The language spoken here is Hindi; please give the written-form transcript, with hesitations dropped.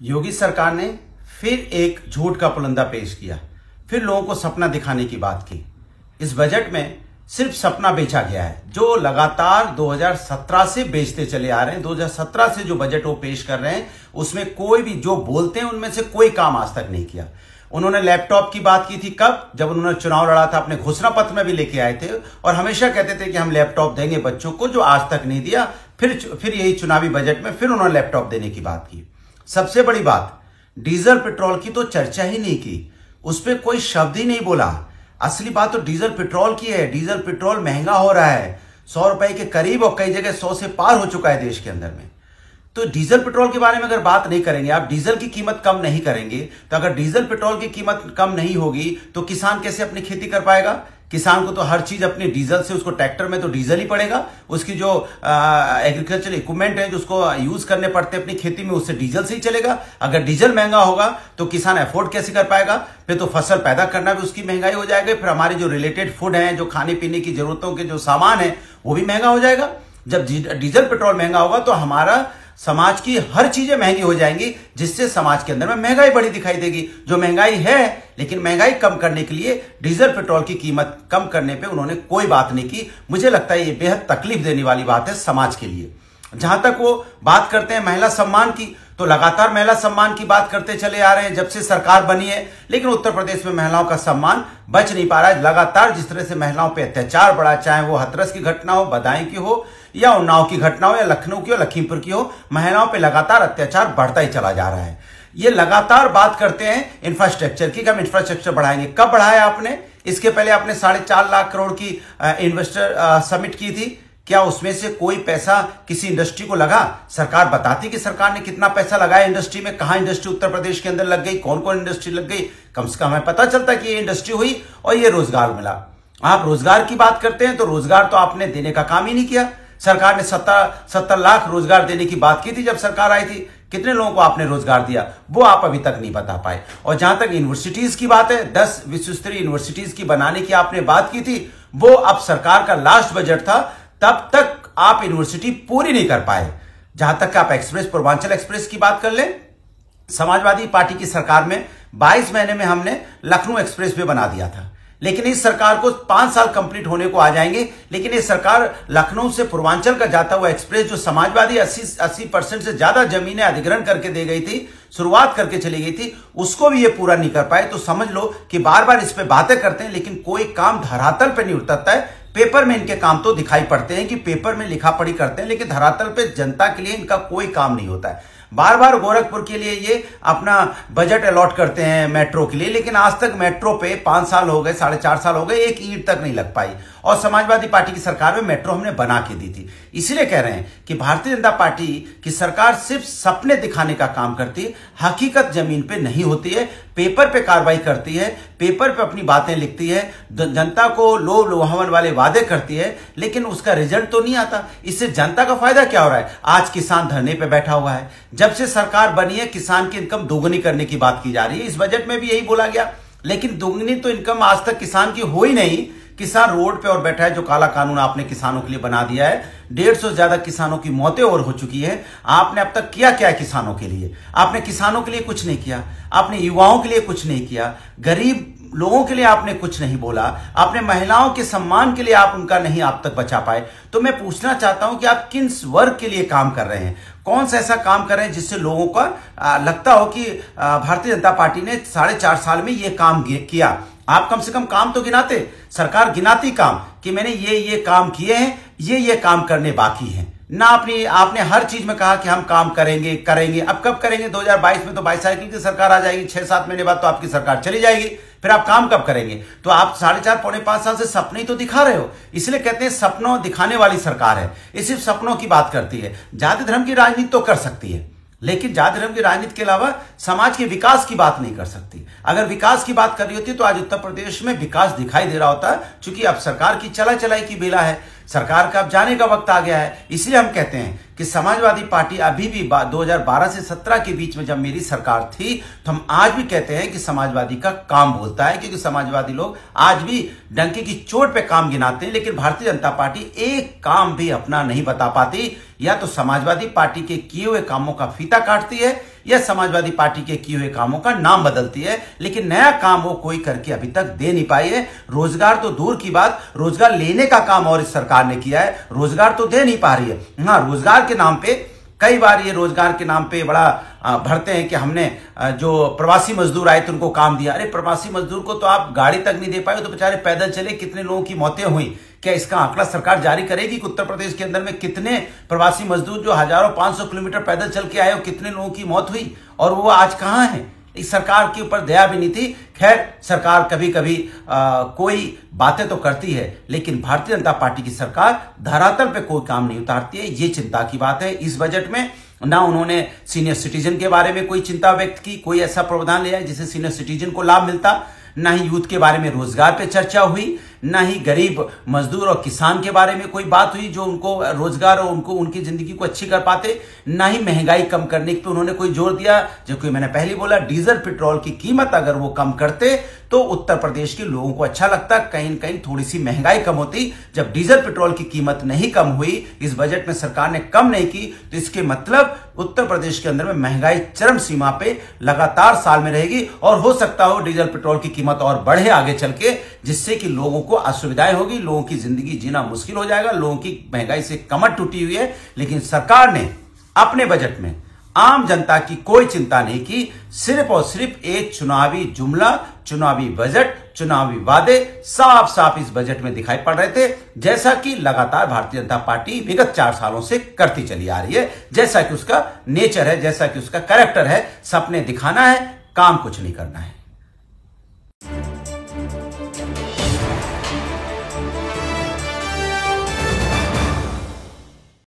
योगी सरकार ने फिर एक झूठ का पुलंदा पेश किया, फिर लोगों को सपना दिखाने की बात की। इस बजट में सिर्फ सपना बेचा गया है, जो लगातार 2017 से बेचते चले आ रहे हैं। 2017 से जो बजट वो पेश कर रहे हैं उसमें कोई भी जो बोलते हैं उनमें से कोई काम आज तक नहीं किया। उन्होंने लैपटॉप की बात की थी कब? जब उन्होंने चुनाव लड़ा था, अपने घोषणा पत्र में भी लेके आए थे और हमेशा कहते थे कि हम लैपटॉप देंगे बच्चों को, जो आज तक नहीं दिया। फिर यही चुनावी बजट में फिर उन्होंने लैपटॉप देने की बात की। सबसे बड़ी बात, डीजल पेट्रोल की तो चर्चा ही नहीं की, उस पर कोई शब्द ही नहीं बोला। असली बात तो डीजल पेट्रोल की है। डीजल पेट्रोल महंगा हो रहा है, 100 रुपए के करीब और कई जगह 100 से पार हो चुका है देश के अंदर में। तो डीजल पेट्रोल के बारे में अगर बात नहीं करेंगे, आप डीजल की कीमत कम नहीं करेंगे, तो अगर डीजल पेट्रोल की कीमत कम नहीं होगी तो किसान कैसे अपनी खेती कर पाएगा? किसान को तो हर चीज अपनी डीजल से, उसको ट्रैक्टर में तो डीजल ही पड़ेगा, उसकी जो एग्रीकल्चर इक्विपमेंट है जो उसको यूज करने पड़ते हैं अपनी खेती में, उससे डीजल से ही चलेगा। अगर डीजल महंगा होगा तो किसान अफोर्ड कैसे कर पाएगा? फिर तो फसल पैदा करना भी उसकी महंगाई हो जाएगी। फिर हमारे जो रिलेटेड फूड है, जो खाने पीने की जरूरतों के जो सामान है, वो भी महंगा हो जाएगा। जब डीजल पेट्रोल महंगा होगा तो हमारा समाज की हर चीजें महंगी हो जाएंगी, जिससे समाज के अंदर में महंगाई बड़ी दिखाई देगी। जो महंगाई है, लेकिन महंगाई कम करने के लिए डीजल पेट्रोल की कीमत कम करने पे उन्होंने कोई बात नहीं की। मुझे लगता है ये बेहद तकलीफ देने वाली बात है समाज के लिए। जहां तक वो बात करते हैं महिला सम्मान की, तो लगातार महिला सम्मान की बात करते चले आ रहे हैं जब से सरकार बनी है, लेकिन उत्तर प्रदेश में महिलाओं का सम्मान बच नहीं पा रहा है। लगातार जिस तरह से महिलाओं पे अत्याचार बढ़ा, चाहे वो हाथरस की घटना हो, बदायूं की हो, या उन्नाव की घटना हो, या लखनऊ की हो, लखीमपुर की हो, महिलाओं पे लगातार अत्याचार बढ़ता ही चला जा रहा है। ये लगातार बात करते हैं इंफ्रास्ट्रक्चर की, कि हम इंफ्रास्ट्रक्चर बढ़ाएंगे। कब बढ़ाया आपने? इसके पहले आपने 4.5 लाख करोड़ की इन्वेस्टर समिट की थी। क्या उसमें से कोई पैसा किसी इंडस्ट्री को लगा? सरकार बताती कि सरकार ने कितना पैसा लगाया इंडस्ट्री में, कहां इंडस्ट्री उत्तर प्रदेश के अंदर लग गई, कौन कौन इंडस्ट्री लग गई। कम से कम हमें पता चलता कि ये इंडस्ट्री हुई और ये रोजगार मिला। आप रोजगार की बात करते हैं तो रोजगार तो आपने देने का काम ही नहीं किया। सरकार ने 70 लाख रोजगार देने की बात की थी जब सरकार आई थी। कितने लोगों को आपने रोजगार दिया, वो आप अभी तक नहीं बता पाए। और जहां तक यूनिवर्सिटीज की बात है, 10 विश्व स्तरीय यूनिवर्सिटीज की बनाने की आपने बात की थी, वो अब सरकार का लास्ट बजट था, तब तक आप यूनिवर्सिटी पूरी नहीं कर पाए। जहां तक आप एक्सप्रेस, पूर्वांचल एक्सप्रेस की बात कर लें, समाजवादी पार्टी की सरकार में 22 महीने में हमने लखनऊ एक्सप्रेस वे बना दिया था। लेकिन इस सरकार को 5 साल कंप्लीट होने को आ जाएंगे, लेकिन ये सरकार लखनऊ से पूर्वांचल का जाता हुआ एक्सप्रेस, जो समाजवादी 80% से ज्यादा जमीनें अधिग्रहण करके दे गई थी, शुरुआत करके चली गई थी, उसको भी ये पूरा नहीं कर पाए। तो समझ लो कि बार बार इस पे बातें करते हैं, लेकिन कोई काम धरातल पे नहीं उतरता है। पेपर में इनके काम तो दिखाई पड़ते हैं कि पेपर में लिखा पढ़ी करते हैं, लेकिन धरातल पे जनता के लिए इनका कोई काम नहीं होता है। बार बार गोरखपुर के लिए ये अपना बजट अलॉट करते हैं मेट्रो के लिए, लेकिन आज तक मेट्रो पे 5 साल हो गए, 4.5 साल हो गए, एक ईंट तक नहीं लग पाई। और समाजवादी पार्टी की सरकार में मेट्रो हमने बना के दी थी। इसीलिए कह रहे हैं कि भारतीय जनता पार्टी की सरकार सिर्फ सपने दिखाने का काम करती है, हकीकत जमीन पे नहीं होती है। पेपर पे कार्रवाई करती है, पेपर पे अपनी बातें लिखती है, जनता को लोभ लुभावन वाले वादे करती है, लेकिन उसका रिजल्ट तो नहीं आता। इससे जनता का फायदा क्या हो रहा है? आज किसान धरने पे बैठा हुआ है। जब से सरकार बनी है, किसान की इनकम दोगुनी करने की बात की जा रही है। इस बजट में भी यही बोला गया, लेकिन दोगुनी तो इनकम आज तक किसान की हो ही नहीं। किसान रोड पे और बैठा है, जो काला कानून आपने किसानों के लिए बना दिया है। 150 से ज्यादा किसानों की मौतें और हो चुकी है। आपने अब तक किया क्या है किसानों के लिए? आपने किसानों के लिए कुछ नहीं किया, आपने युवाओं के लिए कुछ नहीं किया, गरीब लोगों के लिए आपने कुछ नहीं बोला, आपने महिलाओं के सम्मान के लिए आप उनका नहीं आप तक बचा पाए। तो मैं पूछना चाहता हूं कि आप किस वर्ग के लिए काम कर रहे हैं? कौन सा ऐसा काम कर रहे हैं जिससे लोगों का लगता हो कि भारतीय जनता पार्टी ने 4.5 साल में ये काम किया? आप कम से कम काम तो गिनाते। सरकार गिनाती काम कि मैंने ये काम किए हैं, ये काम करने बाकी हैं ना। आपने हर चीज में कहा कि हम काम करेंगे। अब कब करेंगे? 2022 में तो बाईसाइकिल की सरकार आ जाएगी, 6-7 महीने बाद तो आपकी सरकार चली जाएगी। फिर आप काम कब करेंगे? तो आप 4.5 पौने 5 साल से सपने ही तो दिखा रहे हो। इसलिए कहते हैं सपनों दिखाने वाली सरकार है। ये सिर्फ सपनों की बात करती है। जाति धर्म की राजनीति तो कर सकती है, लेकिन जाति धर्म की राजनीति के अलावा समाज के विकास की बात नहीं कर सकती। अगर विकास की बात कर रही होती तो आज उत्तर प्रदेश में विकास दिखाई दे रहा होता, क्योंकि अब सरकार की चला चलाई की बेला है। सरकार का अब जाने का वक्त आ गया है। इसलिए हम कहते हैं कि समाजवादी पार्टी अभी भी 2012 से 17 के बीच में जब मेरी सरकार थी, तो हम आज भी कहते हैं कि समाजवादी का काम बोलता है, क्योंकि समाजवादी लोग आज भी डंके की चोट पे काम गिनाते हैं। लेकिन भारतीय जनता पार्टी एक काम भी अपना नहीं बता पाती। या तो समाजवादी पार्टी के किए हुए कामों का फीता काटती है, या समाजवादी पार्टी के किए हुए कामों का नाम बदलती है, लेकिन नया काम वो कोई करके अभी तक दे नहीं पाई है। रोजगार तो दूर की बात, रोजगार लेने का काम और इस सरकार ने किया है, रोजगार तो दे नहीं पा रही है। हाँ, रोजगार के नाम पे कई बार ये रोजगार के नाम पे बड़ा भरते हैं कि हमने जो प्रवासी मजदूर आए थे उनको काम दिया। अरे प्रवासी मजदूर को तो आप गाड़ी तक नहीं दे पाए, तो बेचारे पैदल चले, कितने लोगों की मौतें हुई। क्या इसका आंकड़ा सरकार जारी करेगी कि उत्तर प्रदेश के अंदर में कितने प्रवासी मजदूर जो हजारों 500 किलोमीटर पैदल चल के आए और कितने लोगों की मौत हुई, और वो आज कहां है? इस सरकार के ऊपर दया भी नहीं थी। खैर, सरकार कभी कभी कोई बातें तो करती है, लेकिन भारतीय जनता पार्टी की सरकार धरातल पे कोई काम नहीं उतारती है। ये चिंता की बात है। इस बजट में ना उन्होंने सीनियर सिटीजन के बारे में कोई चिंता व्यक्त की, कोई ऐसा प्रावधान लिया जिससे सीनियर सिटीजन को लाभ मिलता, ना ही यूथ के बारे में रोजगार पे चर्चा हुई, ना ही गरीब मजदूर और किसान के बारे में कोई बात हुई जो उनको रोजगार और उनको उनकी जिंदगी को अच्छी कर पाते, ना ही महंगाई कम करने पे उन्होंने कोई जोर दिया। जबकि मैंने पहले बोला, डीजल पेट्रोल की कीमत अगर वो कम करते तो उत्तर प्रदेश के लोगों को अच्छा लगता, कहीं न कहीं थोड़ी सी महंगाई कम होती। जब डीजल पेट्रोल की कीमत नहीं कम हुई, इस बजट में सरकार ने कम नहीं की, तो इसके मतलब उत्तर प्रदेश के अंदर में महंगाई चरम सीमा पे लगातार साल में रहेगी, और हो सकता हो डीजल पेट्रोल की कीमत और बढ़े आगे चल के, जिससे कि लोगों को असुविधाएं होगी, लोगों की जिंदगी जीना मुश्किल हो जाएगा, लोगों की महंगाई से कमर टूटी हुई है। लेकिन सरकार ने अपने बजट में आम जनता की कोई चिंता नहीं की, सिर्फ और सिर्फ एक चुनावी जुमला, चुनावी बजट, चुनावी वादे साफ साफ इस बजट में दिखाई पड़ रहे थे, जैसा कि लगातार भारतीय जनता पार्टी विगत 4 सालों से करती चली आ रही है, जैसा कि उसका नेचर है, जैसा कि उसका कैरेक्टर है। सपने दिखाना है, काम कुछ नहीं करना है।